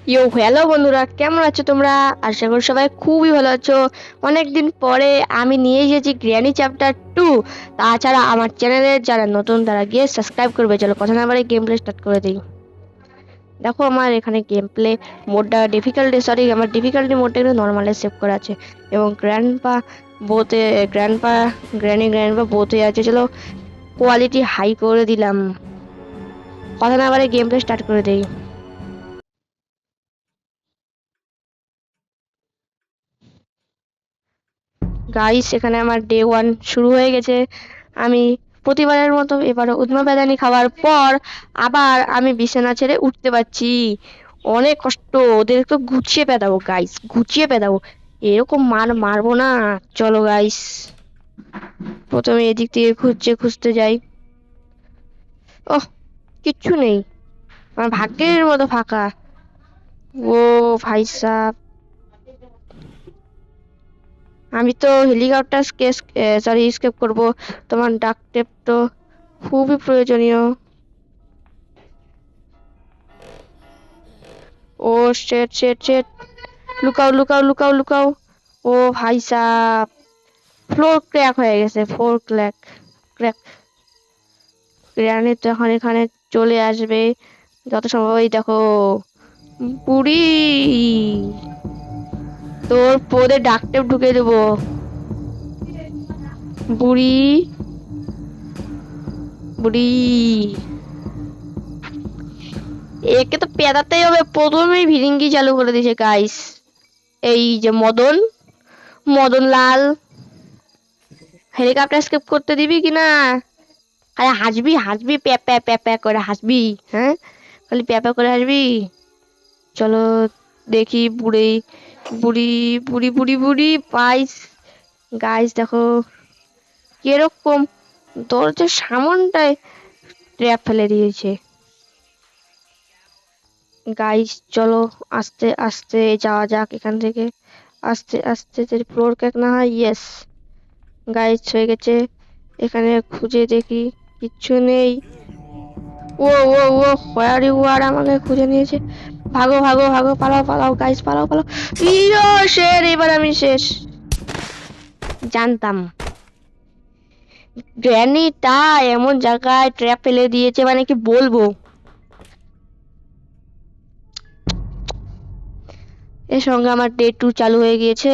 Hello বন্ধুরা, কেমন আছো তোমরা? আশা করি সবাই খুবই ভালো আছো। অনেকদিন পরে আমি নিয়ে এসেছি গ্র্যানি চ্যাপ্টার 2। তাছাড়া আমার চ্যানেলে যারা নতুন তারা গিয়ে সাবস্ক্রাইব করবে। চলো কথা না বাড়িয়ে গেম প্লে স্টার্ট করে দিই। দেখো আমার এখানে গেম প্লে মোডটা আমার ডিফিকাল্টি মোডটা একটু নর্মালে সেভ করা আছে এবং বোতে গ্র্যান্ডপা গ্র্যান্ডপা বোতে আছে। চলো কোয়ালিটি হাই করে দিলাম। কথা না বাড়িয়ে গেম প্লে স্টার্ট করে দিই। গাইস, এখানে আমার ডে 1 শুরু হয়ে গেছে। আমি প্রতিবারের মতো এবারও উদ্মা খাওয়ার পর আবার আমি বিছানা ছেড়ে উঠতে পারছি। অনেক কষ্ট, ওদের তো গুছিয়ে পেদাবো গাইস, গুছিয়ে পেদাবো। এরকম মারবো না। চলো গাইস, প্রথমে এদিক থেকে খুঁজতে যাই। ওহ, কিচ্ছু নেই, আমার ভাগ্যের মতো ফাঁকা। ও ভাই সাব, আমি তো হেলিকপ্টার স্কেপ করব। তোমার ডাক টেপ তো খুবই প্রয়োজনীয়। ও শেট শেট শেট, লুকাও লুকাও লুকাও লুকাও। ও ভাই সাব, ফ্লোর ক্র্যাক হয়ে গেছে, ফ্লোর ক্র্যাক। গ্রানি তো এখন এখানে চলে আসবে যত সম্ভব। এই দেখো বুড়ি, তোর পদে ডাক টেপ ঢুকে দেবো। বুড়ি বুড়ি, একে তো পেদাতেই হবে। প্রথমেই ভিরিঙ্গি চালু করে দিয়েছে গাইস। এই যে মদন, মদন লাল, হেলিকপ্টার স্কেপ করতে দিবি কিনা? আরে হাসবি হাসবি, প্যা প্যা প্যা প্যা করে হাসবি। হ্যাঁ, খালি প্যা প্যা করে হাসবি। চলো দেখি বুড়ি বুড়ি বুড়ি বুড়ি বুড়ি পাইস। গাইস দেখো কিরকম দরজার সামনটায় ট্র্যাপ ফেলে দিয়েছে। গাইস চলো আস্তে আস্তে যাওয়া যাক এখান থেকে। আস্তে আস্তে যদি ফ্লোর ক্র্যাক না হয়। ইয়েস গাইস, হয়ে গেছে। এখানে খুঁজে দেখি, কিচ্ছু নেই। ও ও ও হোয়ার ইউ আর, আমাকে খুঁজে নিয়েছে। ভাগো ভাগো ভাগো, পালাও পালাও গাইস, পালাও পালাও। ইয়ো শের, এবার আমি শেষ। জানতাম গ্র্যানিটা এমন জায়গায় ট্র্যাপ ফেলে দিয়েছে, মানে কি বলবো। এর সঙ্গে আমার ডে 2 চালু হয়ে গিয়েছে।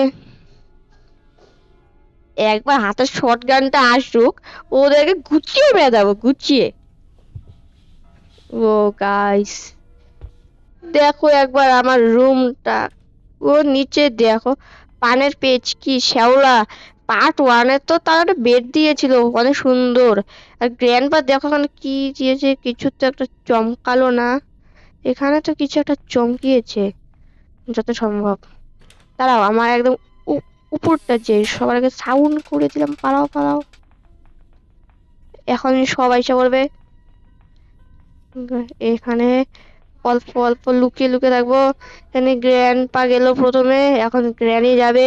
একবার হাতের শর্ট গানটা আসুক, ওদেরকে গুছিয়ে বেঁধাবো, গুছিয়ে। ও গাইস দেখো একবার আমার রুমটা, ও নিচে দেখো পানের পেজ কি শ্যাওলা। পার্ট 1-এ তো তার একটা বেড দিয়েছিল অনেক সুন্দর। আর গ্র্যান্ডপা দেখো এখানে কি দিয়েছে, কিছু তো একটা চমকালো না। এখানে তো কিছু একটা চমকিয়েছে যত সম্ভব। দাঁড়াও, আমার একদম উপরটা যে সবার আগে সাউন্ড করে দিলাম, পালাও পালাও। এখন সবাই এসে বলবে। এখানে অল্প অল্প লুকিয়ে লুকিয়ে থাকবো। এখানে গ্র্যান্ডপা গেল প্রথমে, এখন গ্র্যানি যাবে।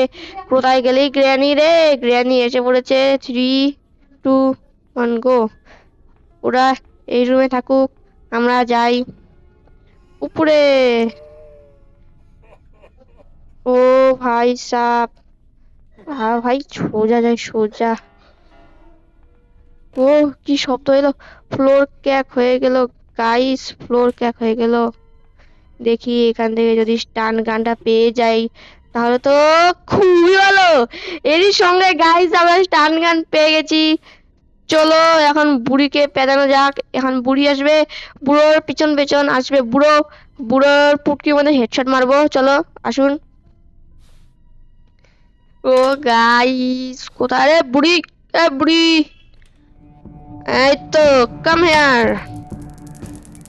কোথায় গেলি গ্র্যানি রে? গ্র্যানি এসে পড়েছে। 3, 2, 1 গো। ওরা এই রুমে থাকুক, আমরা যাই উপরে। ও ভাই সাব, ভাই সোজা যাই সোজা। ও কি শব্দ এলো, ফ্লোর ক্র্যাক হয়ে গেল গাইস, ফ্লোর ক্র্যাক হয়ে গেল। দেখি এখান থেকে যদি স্টান গানটা পেয়ে যাই তাহলে তো খুবই ভালো। এরই সঙ্গে গাইস আমরা স্টান গান পেয়ে গেছি। চলো এখন বুড়িকে পেদানো যাক। এখন বুড়ি আসবে, বুড়োর পিছন পেছন আসবে বুড়ো। বুড়োর পুটকির মধ্যে হেডশট মারবো। চলো আসুন। ও গাইস, কোথায় রে বুড়ি? এ বুড়ি, এই তো, কাম হেয়ার।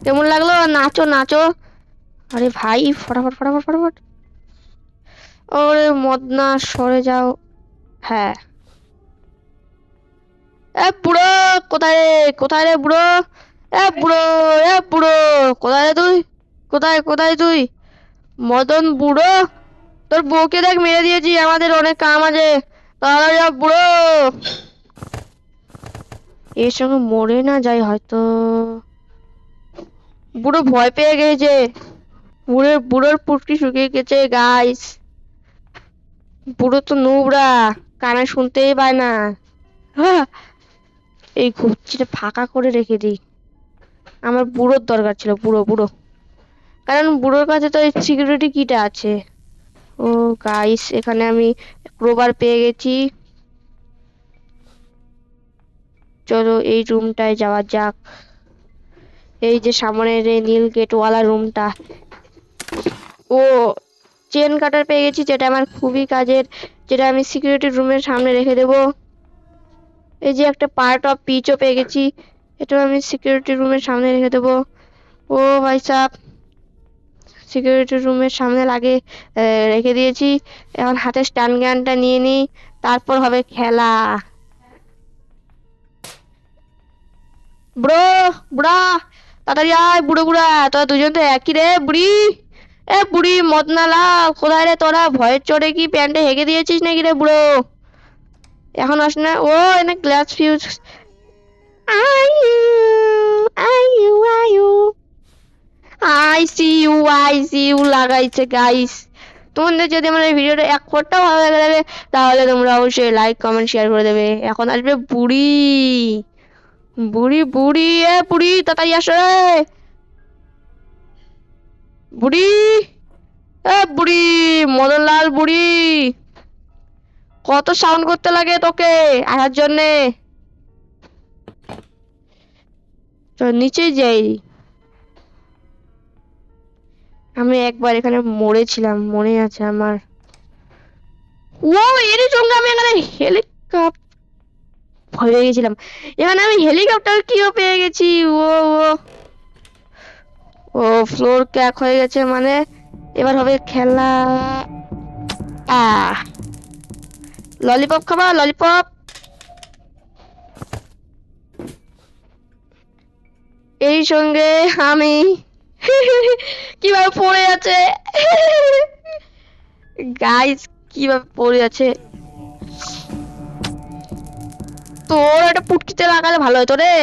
কেমন লাগলো? নাচো নাচো। আরে ভাই ফটাফট ফটাফট ফটাফট। ওরে মদনা সরে যাও। হ্যাঁ, এ বুড়ো, কোথায় রে? কোথায় রে বুড়ো? এ বুড়ো, এ বুড়ো, কোথায় রে তুই? কোথায় কোথায় তুই? মদন বুড়ো, তোর বউকে দেখ মেরে দিয়েছি, আমাদের অনেক কাম আছে। তাড়াতাড়ি যা বুড়ো। এর সঙ্গে মরে না যায় হয়তো। বুড়ো ভয় পেয়ে গেছে। বুড়োর পুটকি শুকিয়ে গেছে গাইস। বুড়ো তো নুবরা, কানে শুনতেই পায় না। হ্যাঁ, এই ঘুপচিটা ফাঁকা করে রেখে দিই। আমার বুড়োর দরকার ছিল, বুড়ো বুড়ো, কারণ বুড়োর কাছে তো সিকিউরিটি কিটা আছে। ও গাইস, এখানে আমি ক্রোবার পেয়ে গেছি। চলো এই রুমটায় যাওয়া যাক। এই যে সামনের এই নীল গেটওয়ালা রুমটা। ও, চেন কাটার পেয়ে গেছি, যেটা আমার খুবই কাজের, যেটা আমি সিকিউরিটি রুমের সামনে রেখে দেবো। এই যে একটা পার্ট অফ পিচও পেয়ে গেছি, এটাও আমি সিকিউরিটি রুমের সামনে রেখে দেবো। ও ভাই সাব, সিকিউরিটি রুমের সামনে রেখে দিয়েছি। এখন হাতে স্টান গানটা নিয়ে নিই, তারপর হবে খেলা। ব্রো, বুড়া, তাড়াতাড়ি আয়। বুড়ো বুড়া, তোরা দুজন তো একই রে। বুড়ি, এ বুড়ি মদনালা, কোথায় রে তোরা? ভয়ের চোটে কি প্যান্টে হেগে দিয়েছিস নাকি রে বুড়ো? এখন আস না। ও, এনে গ্লাস ফিউজ। আইউ, আইউ, আইউ, আই সি ইউ লাগাইছে গাইস। তোমাদের যদি আমার এই ভিডিওটা এক ফোঁটাও ভালো লেগে থাকে, তাহলে তোমরা অবশ্যই লাইক কমেন্ট শেয়ার করে দেবে। এখন আসবে বুড়ি। বুড়ি বুড়ি, এ বুড়ি তাড়াতাড়ি আসো রে। বুড়ি, এ বুড়ি, মদনলাল বুড়ি, কত সাউন্ড করতে লাগে তোকে আসার জন্যে। চল নিচে যাই। আমি একবার এখানে মরেছিলাম, মনে আছে আমার। ও, এর সঙ্গে আমি এখানে হেলিকপ্টার, ভয় পেয়ে গেছিলাম। এখানে আমি হেলিকপ্টার কিও পেয়ে গেছি। ও ও ও, ফ্লোর ক্র্যাক হয়ে গেছে মানে এবার হবে খেলা। আহ, ললিপপ খাবা? ললিপপ। এই সঙ্গে আমি কিভাবে পড়ে আছে গাইস, কিভাবে পড়ে আছে। তোর একটা পুটকিতে লাগালে ভালো হতো রে।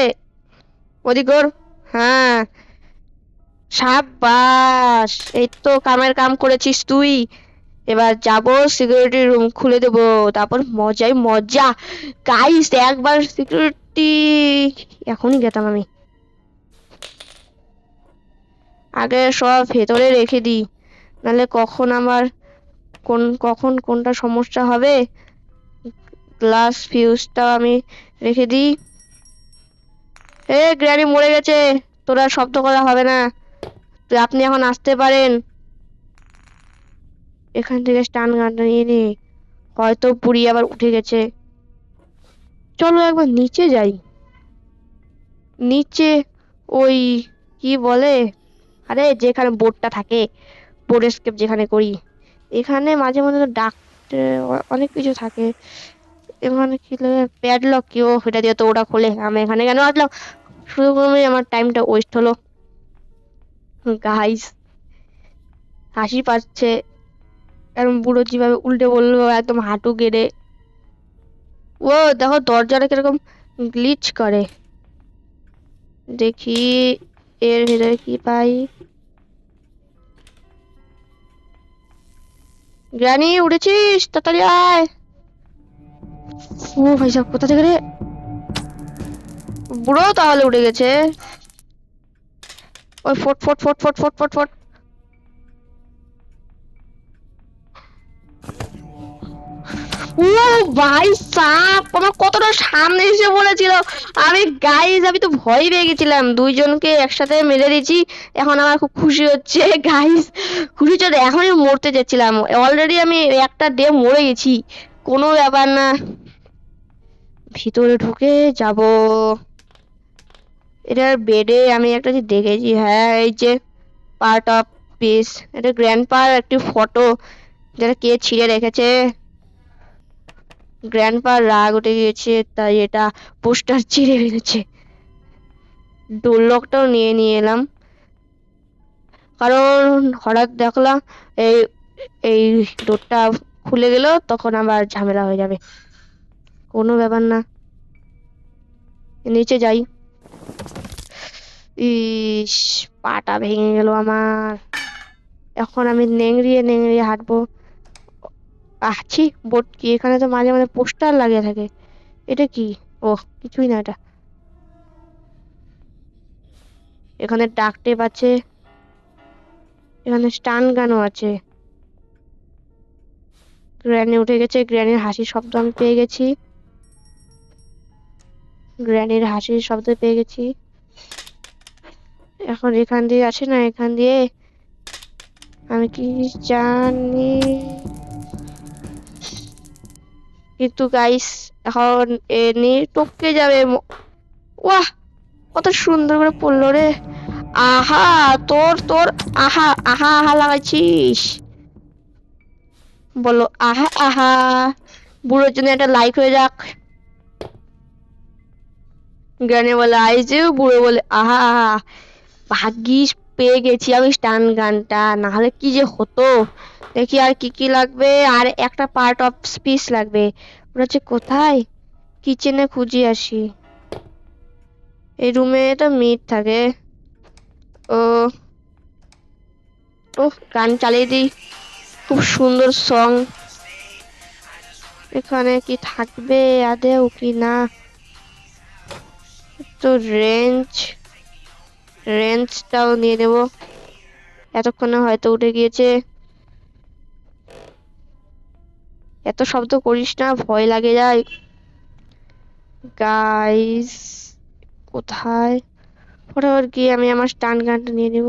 ওদিক ওর, হ্যাঁ, সাব্বাস, এই তো কামের কাম করেছিস তুই। এবার যাব, সিকিউরিটি রুম খুলে দেবো, তারপর মজাই মজা। গাইস একবার সিকিউরিটি, এখনই গেতাম আমি। আগে সব ভেতরে রেখে দিই, নাহলে কখন কোনটা সমস্যা হবে। গ্লাস ফিউজটা আমি রেখে দিই। এ গ্র্যানি মরে গেছে, তোরা শব্দ করা হবে না। আপনি এখন আসতে পারেন। এখান থেকে স্টান গানটা নিয়ে নি, হয়তো পুড়ি আবার উঠে গেছে। চলো একবার নিচে যাই। নিচে ওই কি বলে, আরে যেখানে বোর্ডটা থাকে, বোর্ড এসকেপ যেখানে করি, এখানে মাঝে মধ্যে তো ডাকতে অনেক কিছু থাকে। এখানে কি প্যাডলক, কেউ সেটা দিয়ে তো ওটা খোলে। আমি এখানে কেন আসলাম? শুধু করে আমার টাইমটা ওয়েস্ট হলো গাইস। হাসি পাচ্ছে, কারণ বুড়ো যেভাবে উল্টে বললো একদম হাঁটু গেড়ে। ও দেখো দরজাটা কিরকম গ্লিচ করে। দেখি এর ভিতরে কি পাই। গ্রানি উঠেছিস? তাড়াতাড়ি আয়। ও ভাই সাহেব, কোথা থেকে রে? বুড়ো তাহলে উঠে গেছে। ওই ফট ফট ফট ফট ফট ফট ফট। ও ভাই সাপ, আমার কতটা সামনে এসে বলেছিল। আমি তো ভয় পেয়ে গেছিলাম, দুইজনকে একসাথে মেরে দিয়েছি। এখন আমার খুব খুশি হচ্ছে গাইস। খুশি চলে, এখনই মরতে যাচ্ছিলাম, অলরেডি আমি একটা ডে মরে গেছি। কোনো ব্যাপার না, ভিতরে ঢুকে যাব। এটার বেডে আমি একটা যে দেখেছি, হ্যাঁ এই যে পার্ট অফ পিস, এটা গ্র্যান্ডপার একটি ফটো, যেটা কে ছিঁড়ে রেখেছে। গ্র্যান্ডপার রাগ উঠে গিয়েছে, তাই এটা পোস্টার ছিঁড়ে ফেলেছে। ডোর লকটাও নিয়ে নিয়ে এলাম, কারণ হঠাৎ দেখলাম এই এই ডোরটা খুলে গেল, তখন আবার ঝামেলা হয়ে যাবে। কোনো ব্যাপার না, নিচে যাই। ইস, পাটা ভেঙে গেল আমার। এখন আমি নেংড়িয়ে নেংড়িয়ে হাঁটবো। আছি বোর্ড কি, এখানে তো মাঝে মাঝে পোস্টার লাগিয়ে থাকে। এটা কি? ও, কিছুই না এটা। এখানে ডাক টেপ আছে, এখানে স্টান গানও আছে। গ্র্যানি উঠে গেছে, গ্র্যানির হাসির শব্দ আমি পেয়ে গেছি। গ্র্যানির হাসির শব্দ পেয়ে গেছি। এখন এখান দিয়ে আসে না, এখান দিয়ে আমি কি জানি, কিন্তু গাইস এখন এনি টপকে যাবে। ওয়াহ, কত সুন্দর করে পড়লো রে। আহা, তোর তোর আহা আহা আহা লাগাইছিস, বলো আহা আহা। বুড়োর জন্য একটা লাইক হয়ে যাক। গানে বলে আইজে, বুড়ো বলে আহা আহা। ভাগ্যিস পেয়ে গেছি আমি স্টান গানটা, না হলে কি যে হতো। দেখি আর কি কি লাগবে, আর একটা পার্ট অফ স্পিচ লাগবে। ওটা হচ্ছে কোথায়, কিচেনে খুঁজে আসি। এই রুমে তো মিট থাকে। ও ও, গান চালিয়ে দিই, খুব সুন্দর সং। এখানে কি থাকবে আদেও কি না? তো রেঞ্জটাও নিয়ে নেব, এতক্ষণে হয়তো উঠে গিয়েছে। এত শব্দ করিস না, ভয় লাগে যায়। গাইস কোথায়? ফটাফট গিয়ে আমি আমার স্টান গানটা নিয়ে নেব।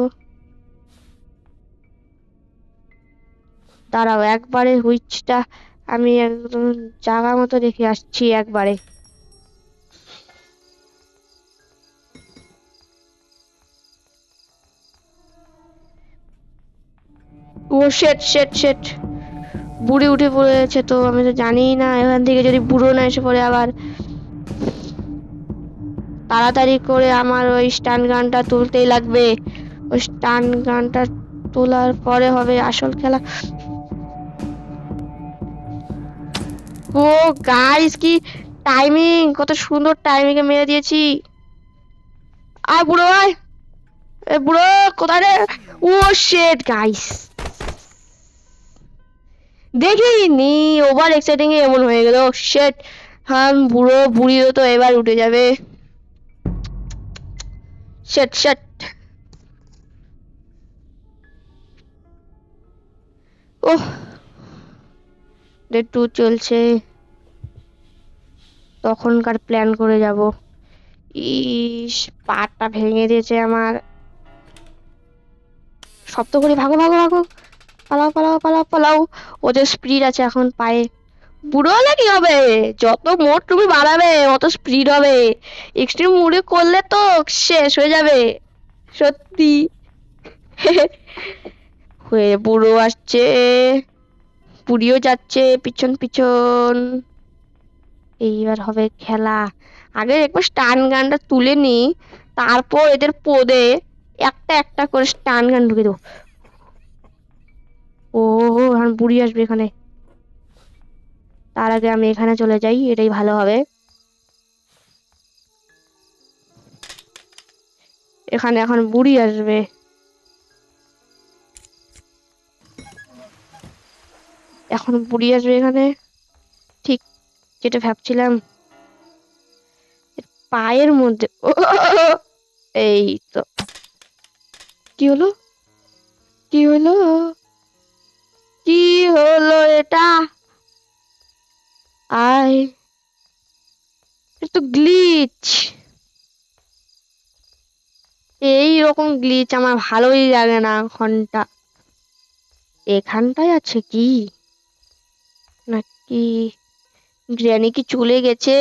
দাঁড়াও, একবারে হুইচটা আমি একদম জায়গা মতো রেখে আসছি একবারে। ও শেট শেট শেট, বুড়ি উঠে পড়েছে, তো আমি তো জানিই না, এখান থেকে যদি বুড়ো না এসে পড়ে আবার। তাড়াতাড়ি করে আমার ওই স্টান গানটা তুলতেই লাগবে। ওই স্টান গানটা তোলার পরে হবে আসল খেলা। ও গাইস, কি টাইমিং, কত সুন্দর টাইমিং এ মেরে দিয়েছি। আয় বুড়ো আয়, এ বুড়ো কোথায় রে? ও শেট গাইস, দেখিনি, ওভার এক্সাইটিং এ এমন হয়ে গেল। শেট, হ্যাঁ বুড়ো বুড়িও তো এবার উঠে যাবে। শেট শেট। ওহ, ডে 2 চলছে, তখনকার প্ল্যান করে যাব। ইস, পাটা ভেঙে দিয়েছে আমার। শব্দ করে ভাগো ভাগো ভাগো, পালাও পালাও পালাও পালাও। ওদের স্পিড আছে এখন পায়ে। বুড়ো হলে কি হবে, যত মোড তুমি বাড়াবে অত স্পিড হবে। এক্সট্রিম মুডে করলে তো শেষ হয়ে যাবে সত্যি। হয়ে বুড়ো আসছে, বুড়িও যাচ্ছে পিছন পিছন। এইবার হবে খেলা। আগে একবার স্টান গানটা তুলে নি, তারপর এদের পদে একটা একটা করে স্টান গান ঢুকে দেবো। ও, এখন বুড়ি আসবে এখানে, তার আগে আমি এখানে চলে যাই, এটাই ভালো হবে। এখানে এখন বুড়ি আসবে, এখন বুড়ি আসবে এখানে, ঠিক যেটা ভাবছিলাম। পায়ের মধ্যে এই তো। কি হলো, কি হলো, কি হলো এটা? আয়, এটা তো গ্লিচ। এই রকম গ্লিচ আমার ভালোই লাগে না। ঘন্টা এখানটায় আছে কি, নাকি গ্র্যানি কি চলে গেছে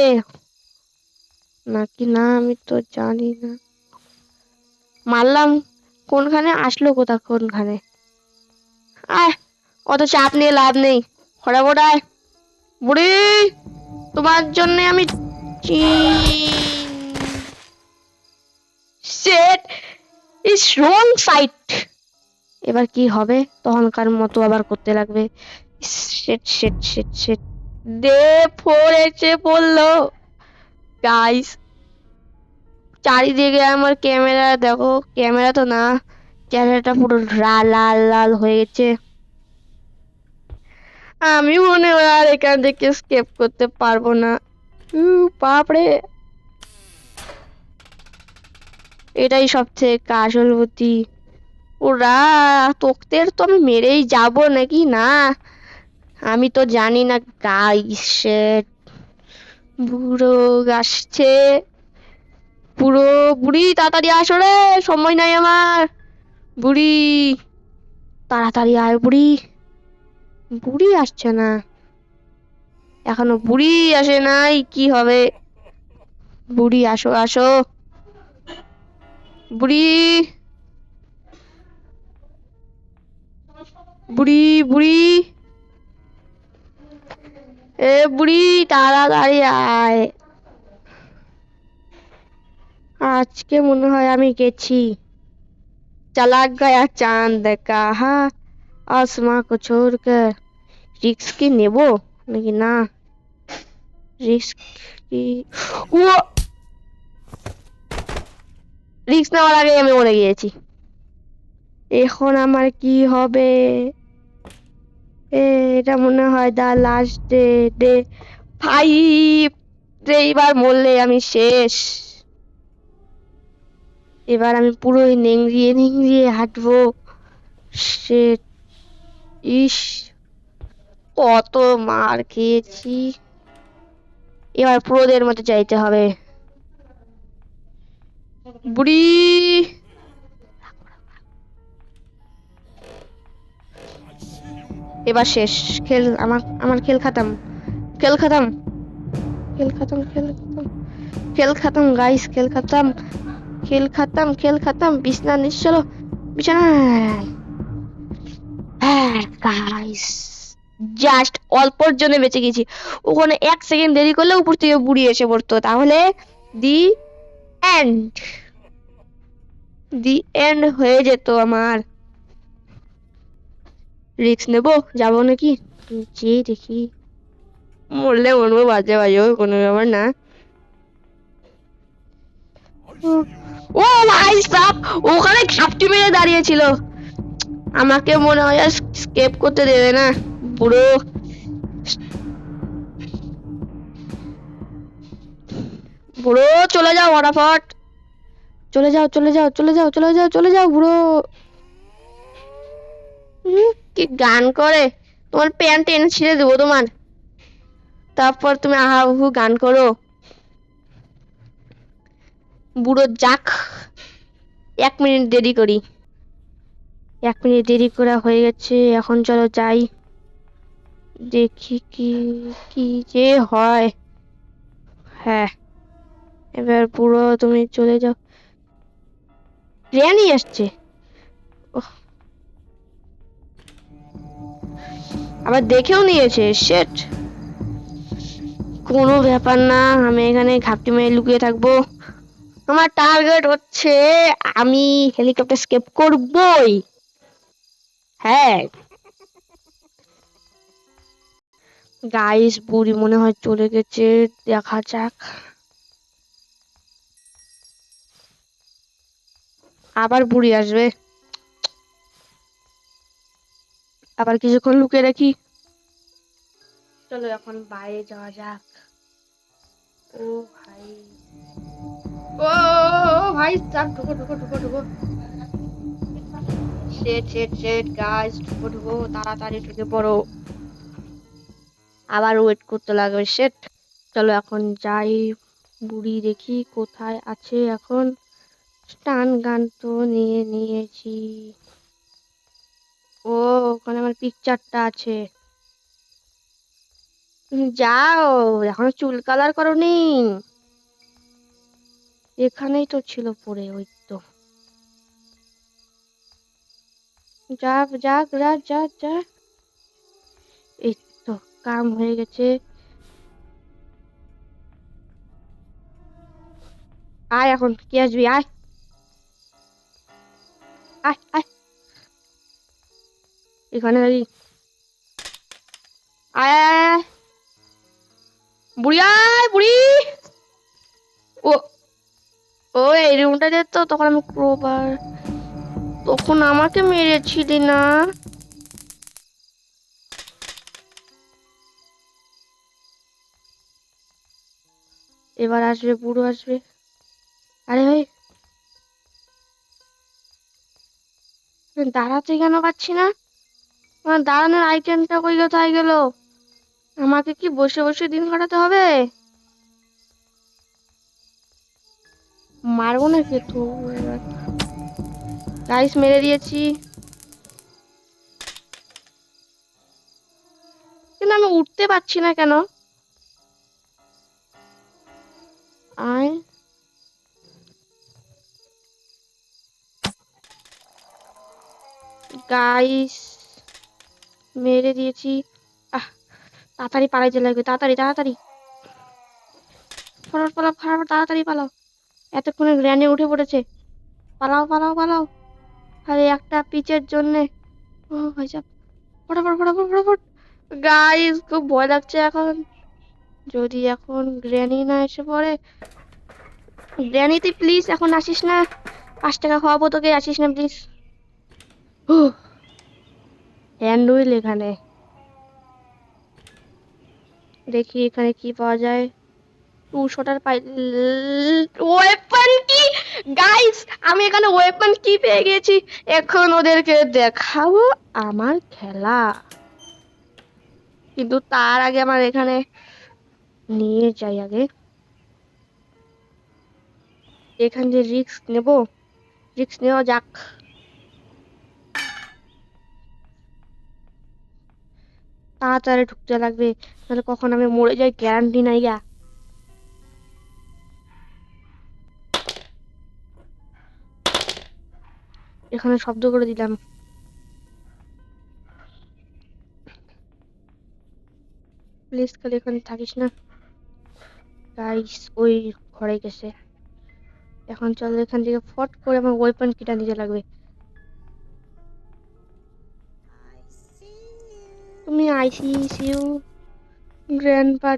নাকি না, আমি তো জানি না। মারলাম, কোনখানে আসলো, কোনখানে? আয়, অত চাপ নিয়ে লাভ নেই, ফটাফট আয়। বুড়ি, তোমার জন্য আমি সেট ইস রং সাইট। এবার কি হবে, তখনকার মতো আবার করতে লাগবে। শেট শেট শেট শেট, দে পড়েছে পড়লো। গাইস চারিদিকে আমার ক্যামেরা দেখো, ক্যামেরা তো না, চেহারাটা পুরো লাল লাল হয়ে গেছে। আমি মনে হয় আর এখান থেকে স্কেপ করতে পারবো না। বাপরে, এটাই সবথেকে আসল বুদ্ধি। ওরা তোদের তো আমি মেরেই যাব নাকি না আমি তো জানি না। গাইস, বুড়ো আসছে। বুড়ো, বুড়ি তাড়াতাড়ি আসো রে, সময় নাই আমার। বুড়ি তাড়াতাড়ি আয় বুড়ি। বুড়ি আসছে না, এখনো বুড়ি আসে নাই, কি হবে? বুড়ি আসো আসো। বুড়ি, বুড়ি, বুড়ি, এ বুড়ি তাড়াতাড়ি আয়। আজকে মনে হয় আমি গেছি। चला गया चांद कहा आसमां को छोड़कर। রিস্ক কি নেব নাকি না? রিস্ক কি? ও, রিস্ক নেওয়ার আগে আমি মরে গিয়েছি। এখন আমার কি হবে? এটা মনে হয় দা লাস্ট ডে। ডে 5। এইবার মরলে আমি শেষ। এবার আমি পুরোই নেংড়িয়ে নেংড়িয়ে হাঁটবো। সে, ইস, কত মার খেয়েছি। এবার প্রোদের মতো চাইতে হবে। বুড়ি, এবার শেষ। খেল আমার, আমার খেল খতম। খেল খতম, খেল খতম, খেল খতম, খেল খতম গাইস, খেল খতম, খেল খতম, খেল খতম। বিছনা নিচ চলো, বিছানায়। হ্যাঁ গাইস, জাস্ট অল্পর জন্য বেঁচে গেছি। ওখানে 1 সেকেন্ড দেরি করলে উপর থেকে বুড়ি এসে পড়তো, তাহলে দি এন্ড, দি এন্ড হয়ে যেত আমার। রিস্ক নেবো, যাবো নাকি? যে দেখি, মরলে মরবো, বাজে বাজে কোনো ব্যাপার না। ও ভাই সাব, ওখানে ঘাপটি মেরে দাঁড়িয়েছিল। আমাকে মনে হয় আর স্কেপ করতে দেবে না বুড়ো। বুড়ো চলে যাও ফটাফট, চলে যাও, চলে যাও, চলে যাও, চলে যাও, চলে যাও বুড়ো। কি গান করে, তোমার প্যান্ট টেনে ছিঁড়ে দেবো তোমার, তারপর তুমি আহা উহু গান করো। বুড়ো যাক, 1 মিনিট দেরি করি। 1 মিনিট দেরি করা হয়ে গেছে, এখন চলো যাই, দেখি কি কি যে হয়। হ্যাঁ, এবার পুরো তুমি চলে যাও। রিয়ানি আসছে। ওহ, আবার দেখেও নিয়েছে, শেট। কোনো ব্যাপার না, আমি এখানে ঘাপটি মেরে লুকিয়ে থাকবো। আমার টার্গেট হচ্ছে আমি হেলিকপ্টার স্কেপ করবই। হ্যাঁ গাইস, বুড়ি মনে হয় চলে গেছে, দেখা যাক। আবার বুড়ি আসবে, আবার কিছুক্ষণ লুকিয়ে রাখি। চলো এখন বাইরে যাওয়া যাক। ও ভাই, ও ভাই সাব, ঢুকো ঢুকো ঢুকো ঢুকো। শেট শেট শেট গাইস, ঢুকো ঢুকো, তাড়াতাড়ি ঢুকে পড়ো। আবার ওয়েট করতে লাগবে, শেট। চলো এখন যাই, বুড়ি দেখি কোথায় আছে এখন। স্টান গান তো নিয়ে নিয়েছি। ও, ওখানে আমার পিকচারটা আছে। যাও, এখনো চুল কালার করনি? এখানেই তো ছিল পরে, ওই তো। যা যা যা যা যা, এই তো কাম হয়ে গেছে। আয়, এখন কি আসবি, আয় আয় আয়, এখানে দাঁড়ি, আয় আয় আয়, আয়। বুড়ি আয় বুড়ি। ও, ও এই রুমটা যেত তখন আমি ক্রোবার। তখন আমাকে মেরেছিলি না? এবার আসবে, বুড়ো আসবে। আরে ভাই, দাঁড়াতে কেন পারছি না? আমার দাঁড়ানোর আইটেমটা কই কোথায় গেল? আমাকে কি বসে বসে দিন কাটাতে হবে? মারবো না কে তো। গাইস মেরে দিয়েছি, কিন্তু আমি উঠতে পারছি না কেন? আয় গাইস, মেরে দিয়েছি। আহ, তাড়াতাড়ি পালাইতে লাগবে, তাড়াতাড়ি তাড়াতাড়ি। ফটাফট পালাও, ফটাফট তাড়াতাড়ি পালাও। এতক্ষণে গ্র্যানি উঠে পড়েছে। পালাও পালাও পালাও। আরে একটা পিচের জন্যে। ও ভাই সাব, ফটাফট ফটাফট ফটাফট। গাইস খুব ভয় লাগছে এখন। যদি এখন গ্র্যানি না এসে পড়ে। গ্র্যানি তুই প্লিজ এখন আসিস না। 5 টাকা খাওয়াবো তোকে, আসিস না প্লিজ। হ্যান্ড হুইল এখানে। দেখি এখানে কি পাওয়া যায়। টু শটার পাই। ওয়েপন কি? গাইস আমি এখানে ওয়েপন কি পেয়ে গেছি। এখন ওদেরকে দেখাবো আমার খেলা। কিন্তু তার আগে আমার এখানে নিয়ে যাই আগে। এখান যে রিস্ক নেব, রিস্ক নেওয়া যাক। তাড়াতাড়ি ঢুকতে লাগবে, নাহলে কখন আমি মরে যাই গ্যারান্টি নাই গা। এখানে শব্দ করে দিলাম। প্লিজ খালি এখানে থাকিস না। গাইস ওই ঘরে গেছে। এখন চল এখান থেকে ফট করে আমার ওয়েপন কিটা নিতে লাগবে। তুমি আইসিইউ গ্র্যান্ডপা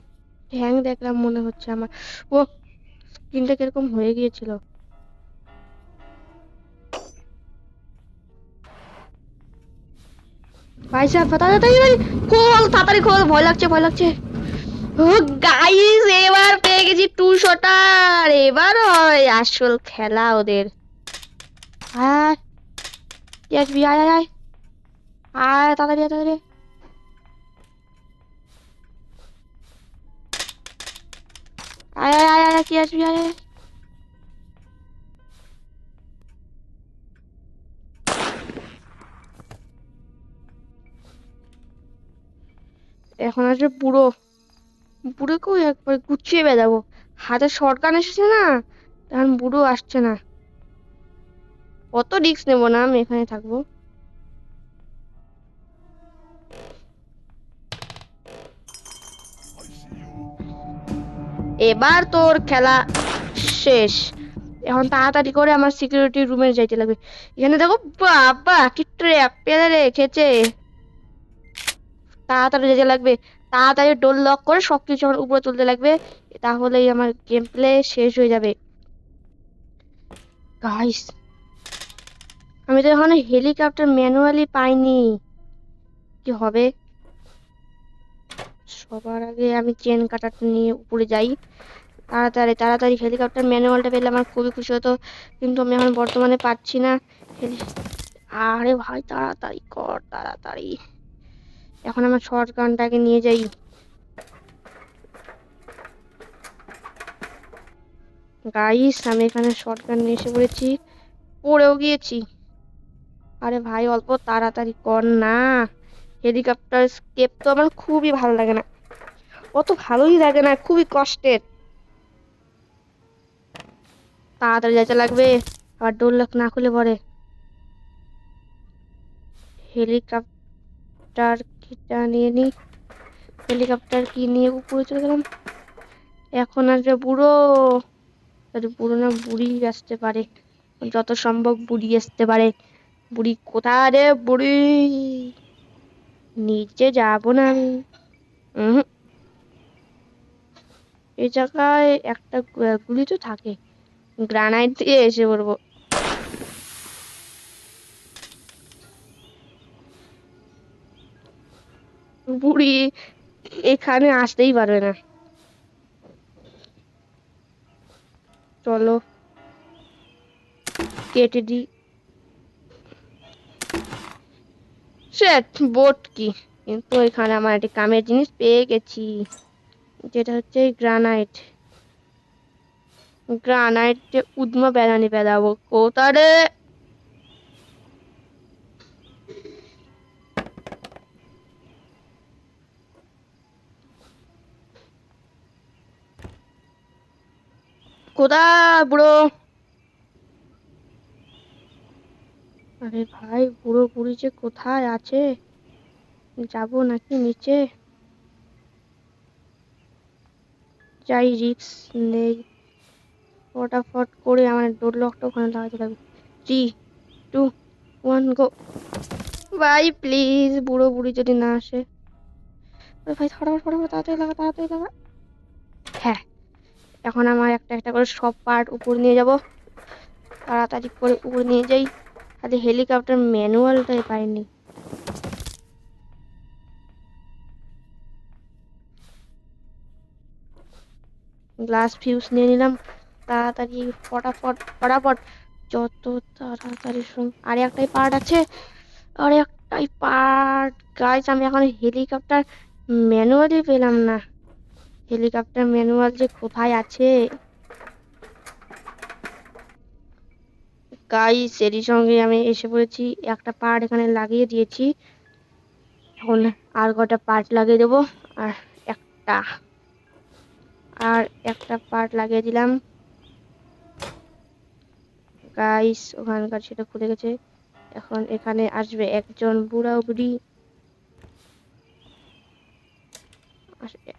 ঠ্যাং দেখলাম মনে হচ্ছে আমার। ও স্ক্রিনটা কিরকম হয়ে গিয়েছিল। ভাইসা তাড়াতাড়ি খোল, তাড়াতাড়ি খোল, ভয় লাগছে ভয় লাগছে। ও গাইস এবার পেয়ে গেছি 200টার। এবার হয় আসল খেলা ওদের। আয় কি আসবি, আয় আয় আয় আয়, তাড়াতাড়ি আয়, তাড়াতাড়ি আয় আয় আয় আয়, কি আসবি, আয় আয়। এখন আসবে বুড়ো। বুড়োকেও একবার গুছিয়ে বেদাবো। হাতে শটগান এসেছে না, তখন বুড়ো আসছে না। অত রিস্ক নেবো না, আমি এখানে থাকবো। এবার তোর খেলা শেষ। এখন তাড়াতাড়ি করে আমার সিকিউরিটি রুমে যাইতে লাগবে। এখানে দেখো বাবা কি ট্র্যাপ পেলে রেখেছে। তাড়াতাড়ি যেতে লাগবে, তাড়াতাড়ি ডোর লক করে সবকিছু আমার উপরে তুলতে লাগবে। তাহলেই আমার গেম প্লে শেষ হয়ে যাবে। গাইস আমি তো এখানে হেলিকপ্টার ম্যানুয়ালি পাইনি, কি হবে? সবার আগে আমি চেন কাটারটা নিয়ে উপরে যাই। তাড়াতাড়ি তাড়াতাড়ি হেলিকপ্টার ম্যানুয়ালটা পেলে আমার খুবই খুশি হতো, কিন্তু আমি এখন বর্তমানে পাচ্ছি না। আরে ভাই তাড়াতাড়ি কর তাড়াতাড়ি। এখন আমার শর্ট গানটাকে নিয়ে যাই। গাইস আমি এখানে শর্ট গান নিয়ে এসে পড়েছি, পড়েও গিয়েছি। আরে ভাই অল্প তাড়াতাড়ি কর না। হেলিকপ্টার স্কেপ তো আমার খুবই ভালো লাগে না, অত ভালোই লাগে না, খুবই কষ্টের। তাড়াতাড়ি যেতে লাগবে, আবার ডোর লক না খুলে পরে। হেলিকপ্টার কিটা নিয়ে নি, হেলিকপ্টার কি নিয়ে উপরে চলে গেলাম। এখন আসবে বুড়ো। বুড়ো না বুড়ি আসতে পারে, যত সম্ভব বুড়ি আসতে পারে। বুড়ি কোথায় রে বুড়ি? নিচে যাবো না আমি। উহুম, এই জায়গায় একটা গুলি তো থাকে, গ্রানাইট দিয়ে এসে পড়বো। বুড়ি এখানে আসতেই পারবে না। চলো কেটে দিই। সেট বোট কি, কিন্তু এখানে আমার একটি কামের জিনিস পেয়ে গেছি, যেটা হচ্ছে গ্রানাইট। গ্রানাইট যে উদ্মা বেড়ানি বেড়াবো কোথারে। কোথা বুড়ো? আরে ভাই, বুড়ো বুড়ি যে কোথায় আছে, যাবো নাকি নিচে? যাই, রিক্স নেই। ফটাফট করে আমার ডোর লকটা ওখানে লাগাতে লাগবে। 3, 2, 1 গো। ভাই প্লিজ, বুড়ো বুড়ি যদি না আসে। আরে ভাই ফটাফট ফটাফট তাড়াতাড়ি লাগা, তাড়াতাড়ি লাগা। হ্যাঁ, এখন আমার একটা একটা করে সব পার্ট উপর নিয়ে যাব। তাড়াতাড়ি করে উপর নিয়ে যাই। খালি হেলিকপ্টার ম্যানুয়ালটাই পাইনি। গ্লাস ফিউজ নিয়ে নিলাম। তাড়াতাড়ি ফটাফট ফটাফট, যত তাড়াতাড়ি আরে একটাই পার্ট আছে, আরে একটাই পার্ট। গাইস, আমি এখন হেলিকপ্টার ম্যানুয়ালই পেলাম না। হেলিকপ্টার ম্যানুয়াল যে কোথায় আছে। গাইস, এরই সঙ্গে আমি এসে পড়েছি, একটা পার্ট এখানে লাগিয়ে দিয়েছি। এখন আর কটা পার্ট লাগিয়ে দেবো। আর একটা আর একটা পার্ট লাগিয়ে দিলাম। গাইস, ওখানকার সেটা খুলে গেছে। এখন এখানে আসবে একজন বুড়া বুড়ি আসবে।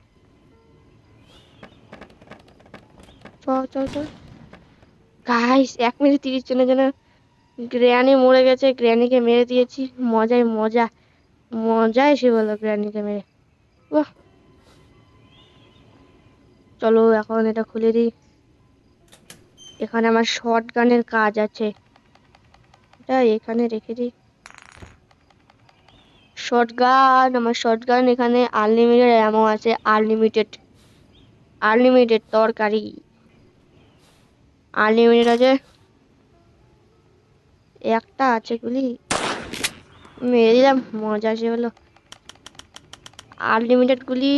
চল চল চল। গাইস, 1 মিনিট 30 জনের জন্য গ্র্যানি মরে গেছে। গ্র্যানিকে মেরে দিয়েছি, মজায় মজা। মজা এসে বলো গ্র্যানিকে মেরে। বাহ, চলো এখন এটা খুলে দিই। এখানে আমার শর্ট গানের কাজ আছে, এটা এখানে রেখে দিই। শটগান, আমার শটগান এখানে আনলিমিটেড অ্যামো আছে। আনলিমিটেড আনলিমিটেড তরকারি আনলিমিটেড আছে। একটা আছে গুলি, মেরে দিলাম, মজা আসে বলো। আনলিমিটেড গুলি।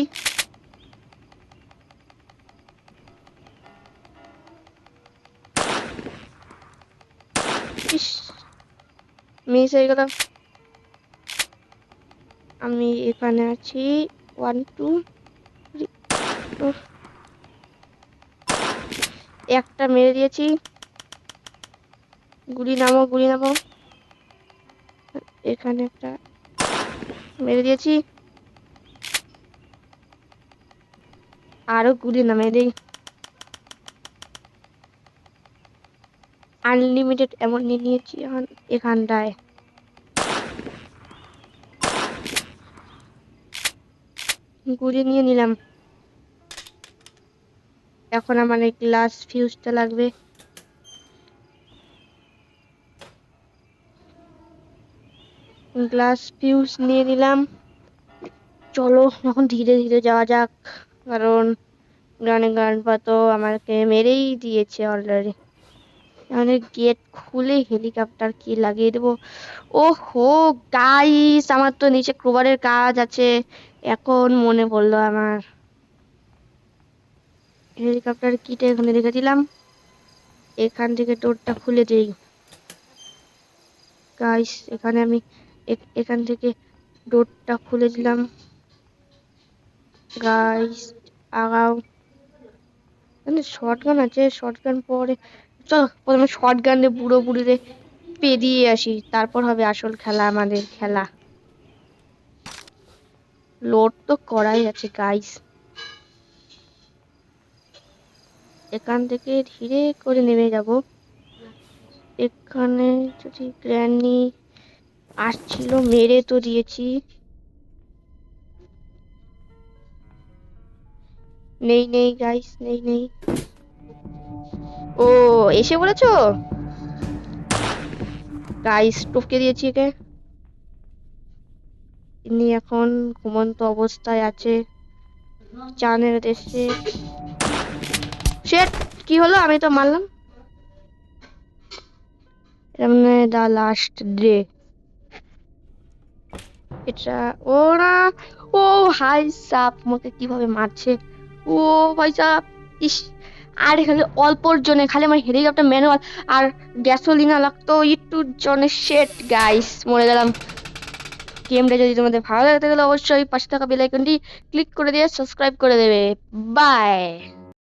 ইস, মিস হয়ে গেল। আমি এখানে আছি। 1, 2, 3। একটা মেরে দিয়েছি। গুলি নামো, গুলি নামো। এখানে একটা মেরে দিয়েছি। আরো গুলি নামিয়ে দিই। আনলিমিটেড এমন নিয়ে নিয়েছি এখন এখানটায়। গুলি নিয়ে নিলাম। এখন আমার এই গ্লাস ফিউজটা লাগবে। গ্লাস ফিউজ নিয়ে নিলাম। চলো এখন ধীরে ধীরে যাওয়া যাক, কারণ গানপা তো আমাকে মেরেই দিয়েছে অলরেডি। এখানে গেট খুলে হেলিকপ্টার কি লাগিয়ে দেবো। ওহো গাইস, আমার তো নিচে ক্রোবারের কাজ আছে, এখন মনে পড়লো আমার। হেলিকপ্টার কিটা এখানে রেখে দিলাম। এখান থেকে ডোরটা খুলে দিই। গাইস, এখানে আমি এখান থেকে ডোরটা খুলে দিলাম। গাইস আগাও। এখানে শটগান আছে, শটগান পরে। চলো প্রথমে শটগান দিয়ে বুড়ো বুড়িরে পেরিয়ে আসি, তারপর হবে আসল খেলা, আমাদের খেলা। লোড তো করাই আছে গাইস। এখান থেকে ধীরে করে নেমে যাব। এখানে যদি গ্র্যানি আসছিল, মেরে তো দিয়েছি। নেই নেই গাইস, নেই নেই। ও, এসে বলেছো গাইস, টপকে দিয়েছি একে। ইনি এখন ঘুমন্ত অবস্থায় আছে চানের দেশে। শেট, কি হলো? আমি তো মারলাম। এমনি দা লাস্ট ডে। এটা ওরা, ও হাই সাপ আমাকে কিভাবে মারছে! ও ভাই সাপ! ইস, আর খালি অল্পর জন্য খালি আমার হেলিকপ্টার ম্যানুয়াল আর গ্যাসোলিনা লাগতো একটুর জন্য। শেট গাইস, মরে গেলাম। গেমটা যদি তোমাদের ভালো লাগে তাহলে অবশ্যই পাশে থাকা বেল আইকনটি ক্লিক করে দিয়ে সাবস্ক্রাইব করে দেবে। বাই।